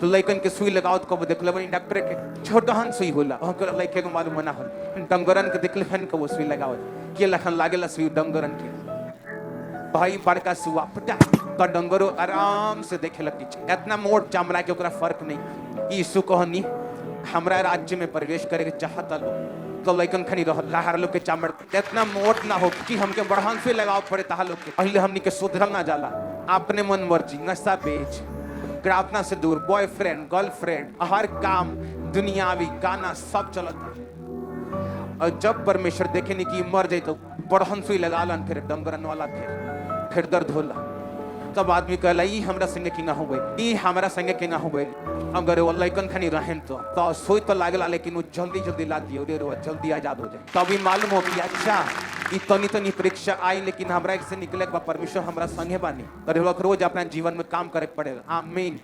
तो लइकन के सुई लगावत कब देखले बनी डॉक्टर के छोटहन सुई होला ओकर लइके के मालूम ना होल डंगरन के देखले हन के वो सुई लगावत के लखन लागेला सुई डंगरन के भाई बड़का सुआ पटा का डंगरो आराम से देखे लगती इतना मोट चमड़ा के ओकरा फर्क नहीं यीशु कहनी हमरा राज्य में प्रवेश करे के चाहता लोग तो लइकन खनी लहार लोग के चमड़ इतना मोट ना हो कि हमके बढ़ान से लगाव पड़े तहा लोग के पहले हमनी के सुधरल ना जाला अपने मन मर्जी नशा बेच प्रार्थना से दूर बॉयफ्रेंड गर्लफ्रेंड हर काम दुनियावी गाना सब चलता और जब परमेश्वर देखे नहीं कि मर जाए तो बढ़न सुई लगा लन फिर डंगरन वाला फिर दर्द होला तब आदमी कहला ई हमरा संगे की ना होबे ई हमरा संगे की ना होबे अगर वो लइकन खनी रहन तो सोई तो लागला लेकिन वो जल्दी जल्दी ला दियो रे जल्दी आजाद हो जाए तभी मालूम हो कि अच्छा ई तनी परीक्षा आई लेकिन हमरा से निकले परमेश्वर हमरा संगे बानी तो रोज अपना जीवन में काम करे पड़ेगा आमीन।